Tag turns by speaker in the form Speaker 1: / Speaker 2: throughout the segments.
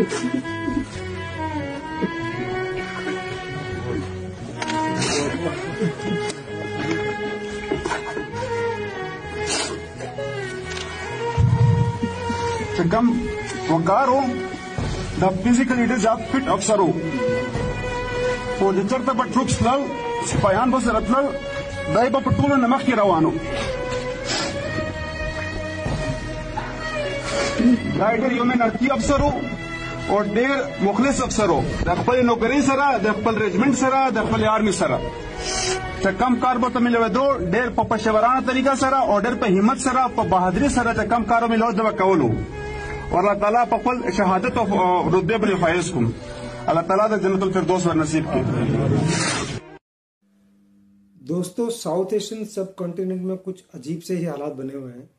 Speaker 1: Kam wakaro the physical it is fit officer for the charta but troops lal sipayan bas ratlal daiba patula namak ki rawano गाइडर यो में नरती अफसर हो और der मुखलिस अफसर हो दखपल नौकरी सरा दखपल रेजिमेंट सरा दखपल आर्मी सरा चकम कार बो तमिल दो डेर पशवराना तरीका सरा और डेर पे हिम्मत सरा प बहादुरी सरा चकम कारो मिलो दवा कवलो और अल्लाह ताला पफल शहादत और रुतबे बल फायज कुम अल्लाह ताला द जन्नतुल फिरदौस व नसीब की।
Speaker 2: दोस्तों, साउथ एशियन सब कॉन्टिनेंट में कुछ अजीब से ही हालात बने हुए हैं।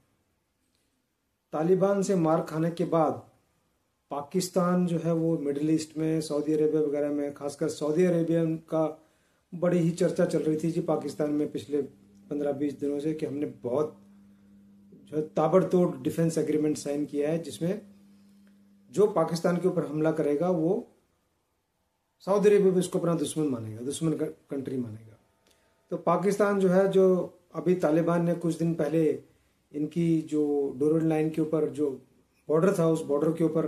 Speaker 2: तालिबान से मार खाने के बाद पाकिस्तान जो है वो मिडिल ईस्ट में, सऊदी अरेबिया वगैरह में, खासकर सऊदी अरेबिया का बड़ी ही चर्चा चल रही थी जी पाकिस्तान में पिछले 15-20 दिनों से कि हमने बहुत जो है ताबड़तोड़ डिफेंस एग्रीमेंट साइन किया है जिसमें जो पाकिस्तान के ऊपर हमला करेगा वो सऊदी अरेबिया भी उसको अपना दुश्मन मानेगा, दुश्मन कंट्री मानेगा। तो पाकिस्तान जो है, जो अभी तालिबान ने कुछ दिन पहले इनकी जो डोरल लाइन के ऊपर जो बॉर्डर था उस बॉर्डर के ऊपर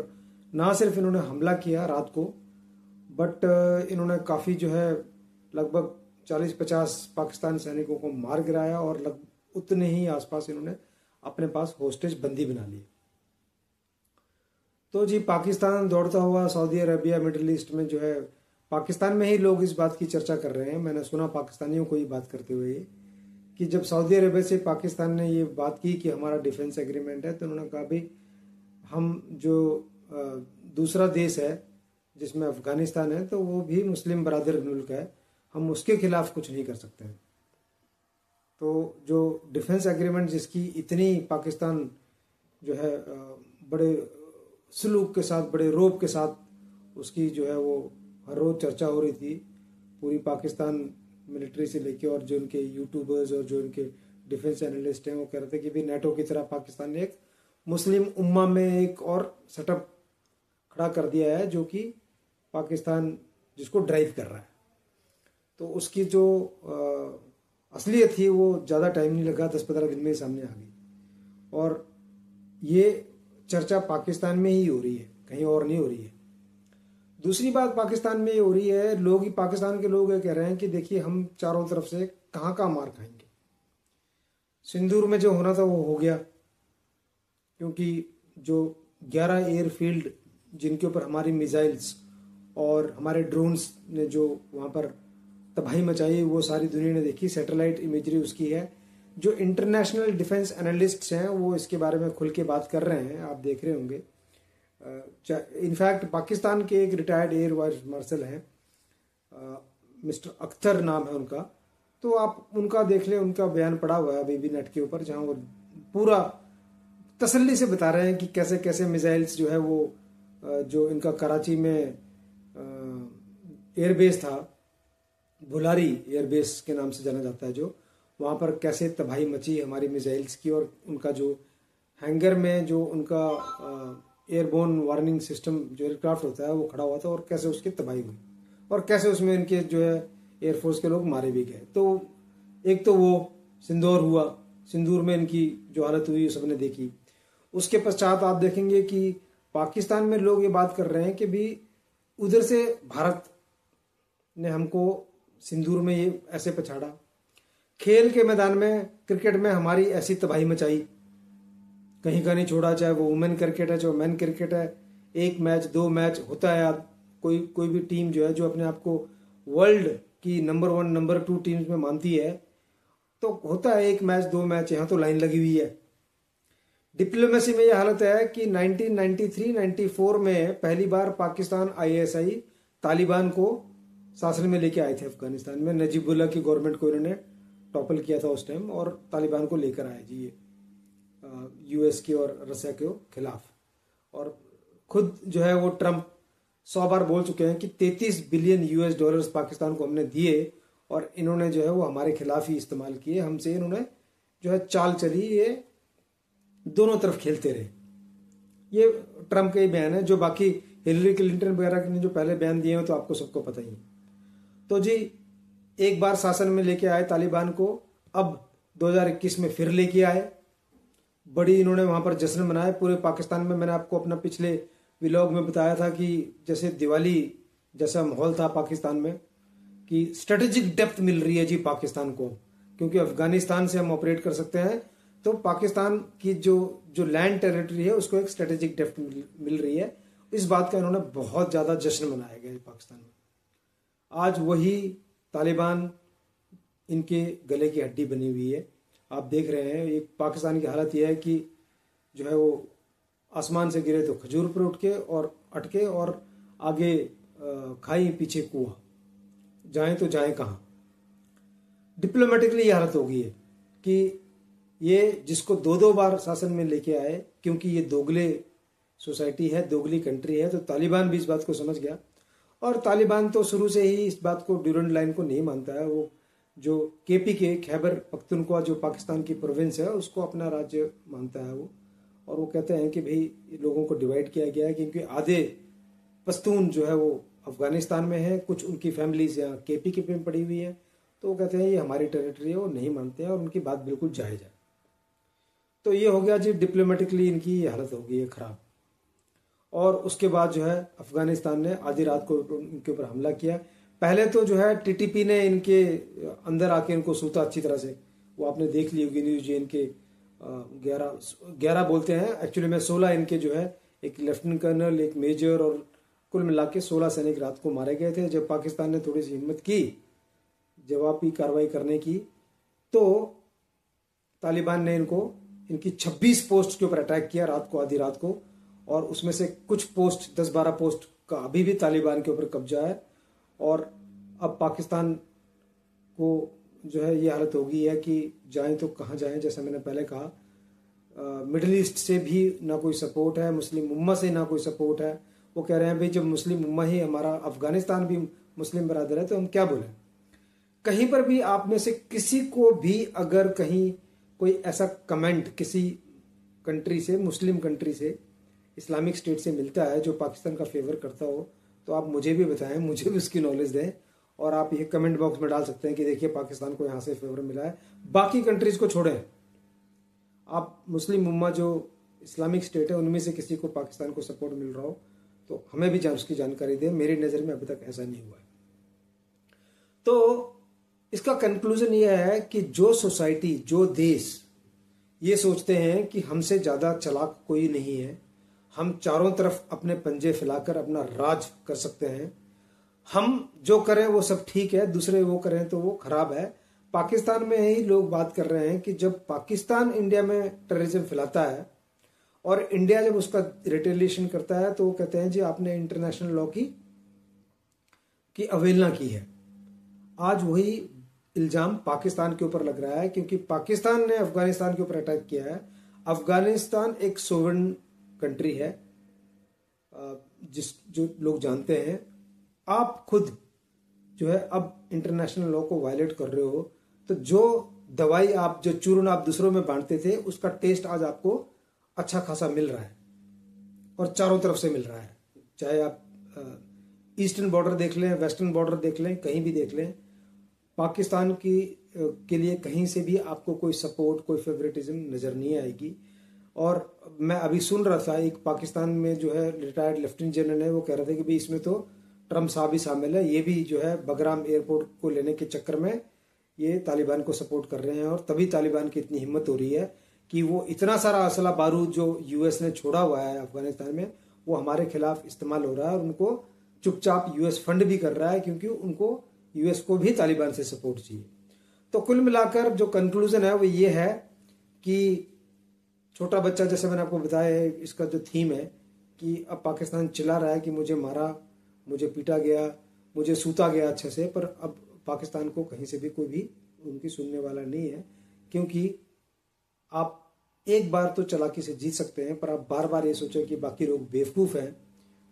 Speaker 2: ना सिर्फ इन्होंने हमला किया रात को, बट इन्होंने काफ़ी जो है लगभग 40-50 पाकिस्तान सैनिकों को मार गिराया और लगभग उतने ही आसपास इन्होंने अपने पास होस्टेज बंदी बना लिए। तो जी पाकिस्तान दौड़ता हुआ सऊदी अरेबिया मिडिल ईस्ट में जो है, पाकिस्तान में ही लोग इस बात की चर्चा कर रहे हैं, मैंने सुना पाकिस्तानियों को ही बात करते हुए कि जब सऊदी अरेबिया से पाकिस्तान ने ये बात की कि हमारा डिफेंस एग्रीमेंट है, तो उन्होंने कहा भाई हम जो दूसरा देश है जिसमें अफगानिस्तान है तो वो भी मुस्लिम बरादर मुल्क है, हम उसके खिलाफ कुछ नहीं कर सकते हैं। तो जो डिफेंस एग्रीमेंट जिसकी इतनी पाकिस्तान जो है बड़े सलूक के साथ, बड़े रोब के साथ उसकी जो है वो हर रोज चर्चा हो रही थी पूरी पाकिस्तान मिलिट्री से लेके, और जो उनके यूट्यूबर्स और जो उनके डिफेंस एनालिस्ट हैं वो कह रहे थे कि भी नेटो की तरह पाकिस्तान ने एक मुस्लिम उम्मा में एक और सेटअप खड़ा कर दिया है जो कि पाकिस्तान जिसको ड्राइव कर रहा है। तो उसकी जो असलियत थी वो ज़्यादा टाइम नहीं लगा, 10-15 दिन में ही सामने आ गई। और ये चर्चा पाकिस्तान में ही हो रही है, कहीं और नहीं हो रही है। दूसरी बात पाकिस्तान में ये हो रही है, लोग ही पाकिस्तान के लोग ये कह रहे हैं कि देखिए हम चारों तरफ से कहाँ का मार खाएंगे। सिंदूर में जो होना था वो हो गया, क्योंकि जो 11 एयरफील्ड जिनके ऊपर हमारी मिसाइल्स और हमारे ड्रोन्स ने जो वहाँ पर तबाही मचाई वो सारी दुनिया ने देखी, सैटेलाइट इमेजरी उसकी है। जो इंटरनेशनल डिफेंस एनालिस्ट्स हैं वो इसके बारे में खुल के बात कर रहे हैं, आप देख रहे होंगे। इनफैक्ट पाकिस्तान के एक रिटायर्ड एयर वाइस मार्शल हैं, मिस्टर अख्तर नाम है उनका, तो आप उनका देख लें, उनका बयान पड़ा हुआ है अभी भी नेट के ऊपर, जहां वो पूरा तसल्ली से बता रहे हैं कि कैसे कैसे मिसाइल्स जो है वो जो इनका कराची में एयरबेस था, बुलारी एयरबेस के नाम से जाना जाता है, जो वहाँ पर कैसे तबाही मची हमारी मिसाइल्स की, और उनका जो हैंगर में जो उनका एयरबोर्न वार्निंग सिस्टम जो एयरक्राफ्ट होता है वो खड़ा हुआ था, और कैसे उसकी तबाही हुई और कैसे उसमें इनके जो है एयरफोर्स के लोग मारे भी गए। तो एक तो वो सिंदूर हुआ, सिंदूर में इनकी जो हालत हुई सबने देखी। उसके पश्चात आप देखेंगे कि पाकिस्तान में लोग ये बात कर रहे हैं कि भी उधर से भारत ने हमको सिंदूर में ये ऐसे पछाड़ा, खेल के मैदान में क्रिकेट में हमारी ऐसी तबाही मचाई, कहीं का नहीं छोड़ा, चाहे वो वुमेन क्रिकेट है चाहे मैन क्रिकेट है। 1 मैच 2 मैच होता है, आप कोई भी टीम जो है जो अपने आप को वर्ल्ड की नंबर 1 नंबर 2 टीम्स में मानती है तो होता है 1 मैच 2 मैच, यहाँ तो लाइन लगी हुई है। डिप्लोमेसी में यह हालत है कि 1993-94 में पहली बार पाकिस्तान ISI तालिबान को शासन में लेके आए थे अफगानिस्तान में। नजीबुल्लाह की गवर्नमेंट को इन्होंने टॉपल किया था उस टाइम, और तालिबान को लेकर आए जी ये US के और रसिया के खिलाफ। और खुद जो है वो ट्रंप 100 बार बोल चुके हैं कि $33 बिलियन पाकिस्तान को हमने दिए, और इन्होंने जो है वो हमारे खिलाफ ही इस्तेमाल किए, हमसे इन्होंने जो है चाल चली, ये दोनों तरफ खेलते रहे। ये ट्रंप का ही बयान है, जो बाकी हिलरी क्लिंटन वगैरह ने जो पहले बयान दिए हैं तो आपको सबको पता ही है। तो जी एक बार शासन में लेके आए तालिबान को, अब 2021 में फिर लेके आए, बड़ी इन्होंने वहां पर जश्न मनाए पूरे पाकिस्तान में। मैंने आपको अपना पिछले व्लॉग में बताया था कि जैसे दिवाली जैसा माहौल था पाकिस्तान में, कि स्ट्रेटेजिक डेप्थ मिल रही है जी पाकिस्तान को, क्योंकि अफगानिस्तान से हम ऑपरेट कर सकते हैं, तो पाकिस्तान की जो लैंड टेरिटरी है उसको एक स्ट्रेटेजिक डेप्थ मिल रही है। इस बात का इन्होंने बहुत ज्यादा जश्न मनाया गया पाकिस्तान में। आज वही तालिबान इनके गले की हड्डी बनी हुई है। आप देख रहे हैं एक पाकिस्तान की हालत यह है कि जो है वो आसमान से गिरे तो खजूर पर उठ के और अटके, और आगे खाई पीछे कुआं, जाएं तो जाएं कहां। डिप्लोमेटिकली ये हालत हो गई है कि ये जिसको दो बार शासन में लेके आए, क्योंकि ये दोगले सोसाइटी है, दोगली कंट्री है, तो तालिबान भी इस बात को समझ गया। और तालिबान तो शुरू से ही इस बात को, ड्यूरेंट लाइन को नहीं मानता है। वो जो KPK खैबर पख्तूनख्वा जो पाकिस्तान की प्रोविंस है उसको अपना राज्य मानता है वो, और वो कहते हैं कि भाई लोगों को डिवाइड किया गया है, क्योंकि आधे पश्तून जो है वो अफगानिस्तान में है, कुछ उनकी फैमिलीज यहाँ KPK में पड़ी हुई है, तो वो कहते हैं ये हमारी टेरिटरी है, वो नहीं मानते हैं, और उनकी बात बिल्कुल जायज है। तो ये हो गया जी, डिप्लोमेटिकली इनकी ये हालत हो गई है खराब। और उसके बाद जो है अफगानिस्तान ने आधी रात को इनके ऊपर हमला किया। पहले तो जो है TTP ने इनके अंदर आके इनको सूता अच्छी तरह से, वो आपने देख ली होगी न्यूज, इनके 11 बोलते हैं, एक्चुअली में 16 इनके जो है, एक लेफ्टिनेंट कर्नल, एक मेजर, और कुल मिला के 16 सैनिक रात को मारे गए थे। जब पाकिस्तान ने थोड़ी सी हिम्मत की जवाबी कार्रवाई करने की, तो तालिबान ने इनकी 26 पोस्ट के ऊपर अटैक किया रात को, आधी रात को, और उसमें से कुछ पोस्ट 10-12 पोस्ट का अभी भी तालिबान के ऊपर कब्जा है। और अब पाकिस्तान को जो है ये हालत हो गई है कि जाएं तो कहाँ जाएं। जैसा मैंने पहले कहा, मिडिल ईस्ट से भी ना कोई सपोर्ट है, मुस्लिम उम्मा से ना कोई सपोर्ट है। वो कह रहे हैं भाई जब मुस्लिम उम्मा ही, हमारा अफगानिस्तान भी मुस्लिम बरादर है, तो हम क्या बोलें। कहीं पर भी आप में से किसी को भी अगर कहीं कोई ऐसा कमेंट किसी कंट्री से, मुस्लिम कंट्री से, इस्लामिक स्टेट से मिलता है जो पाकिस्तान का फेवर करता हो, तो आप मुझे भी बताएं, मुझे भी उसकी नॉलेज दें, और आप ये कमेंट बॉक्स में डाल सकते हैं कि देखिए पाकिस्तान को यहाँ से फेवर मिला है। बाकी कंट्रीज को छोड़ें, आप मुस्लिम उम्मा जो इस्लामिक स्टेट है उनमें से किसी को पाकिस्तान को सपोर्ट मिल रहा हो तो हमें भी उसकी जानकारी दें। मेरी नज़र में अभी तक ऐसा नहीं हुआ है। तो इसका कंक्लूजन यह है कि जो सोसाइटी, जो देश ये सोचते हैं कि हमसे ज़्यादा चालाक कोई नहीं है, हम चारों तरफ अपने पंजे फैलाकर अपना राज कर सकते हैं, हम जो करें वो सब ठीक है, दूसरे वो करें तो वो खराब है। पाकिस्तान में ही लोग बात कर रहे हैं कि जब पाकिस्तान इंडिया में टेररिज्म फैलाता है और इंडिया जब उसका रिटेलिएशन करता है तो वो कहते हैं जी आपने इंटरनेशनल लॉ की अवहेलना की है। आज वही इल्जाम पाकिस्तान के ऊपर लग रहा है, क्योंकि पाकिस्तान ने अफगानिस्तान के ऊपर अटैक किया है। अफगानिस्तान एक सोवरेन कंट्री है, जो लोग जानते हैं। आप खुद जो है अब इंटरनेशनल लॉ को वायलेट कर रहे हो, तो जो दवाई आप, जो चूर्ण आप दूसरों में बांटते थे, उसका टेस्ट आज आपको अच्छा खासा मिल रहा है, और चारों तरफ से मिल रहा है। चाहे आप ईस्टर्न बॉर्डर देख लें, वेस्टर्न बॉर्डर देख लें, कहीं भी देख लें, पाकिस्तान के लिए कहीं से भी आपको कोई सपोर्ट, कोई फेवरेटिज्म नजर नहीं आएगी। और मैं अभी सुन रहा था, एक पाकिस्तान में जो है रिटायर्ड लेफ्टिनेंट जनरल है, वो कह रहे थे कि भाई इसमें तो ट्रम्प साहब भी शामिल है, ये भी जो है बगराम एयरपोर्ट को लेने के चक्कर में ये तालिबान को सपोर्ट कर रहे हैं, और तभी तालिबान की इतनी हिम्मत हो रही है कि वो इतना सारा असला बारूद जो यूएस ने छोड़ा हुआ है अफगानिस्तान में, वो हमारे खिलाफ इस्तेमाल हो रहा है, और उनको चुपचाप यूएस फंड भी कर रहा है, क्योंकि उनको यूएस को भी तालिबान से सपोर्ट चाहिए। तो कुल मिलाकर जो कंक्लूजन है वो ये है कि छोटा बच्चा, जैसे मैंने आपको बताया है, इसका जो थीम है कि अब पाकिस्तान चिल्ला रहा है कि मुझे मारा, मुझे पीटा गया, मुझे सूता गया अच्छे से, पर अब पाकिस्तान को कहीं से भी कोई भी उनकी सुनने वाला नहीं है। क्योंकि आप एक बार तो चालाकी से जीत सकते हैं, पर आप बार बार ये सोचें कि बाकी लोग बेवकूफ़ हैं,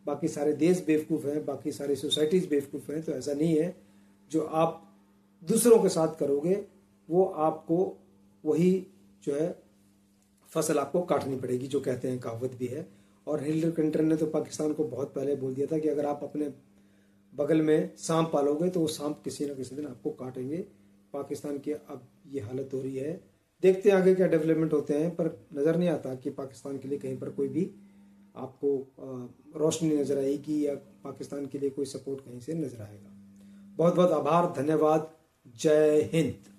Speaker 2: बाकी सारे देश बेवकूफ़ हैं, बाकी सारी सोसाइटीज़ बेवकूफ़ हैं, तो ऐसा नहीं है। जो आप दूसरों के साथ करोगे वो आपको वही जो है फसल आपको काटनी पड़ेगी, जो कहते हैं, कहावत भी है। और हिलरी क्लिंटन ने तो पाकिस्तान को बहुत पहले बोल दिया था कि अगर आप अपने बगल में सांप पालोगे तो वो सांप किसी न किसी दिन आपको काटेंगे। पाकिस्तान की अब ये हालत हो रही है। देखते हैं आगे क्या डेवलपमेंट होते हैं, पर नज़र नहीं आता कि पाकिस्तान के लिए कहीं पर कोई भी आपको रोशनी नजर आएगी या पाकिस्तान के लिए कोई सपोर्ट कहीं से नजर आएगा। बहुत बहुत आभार, धन्यवाद, जय हिंद।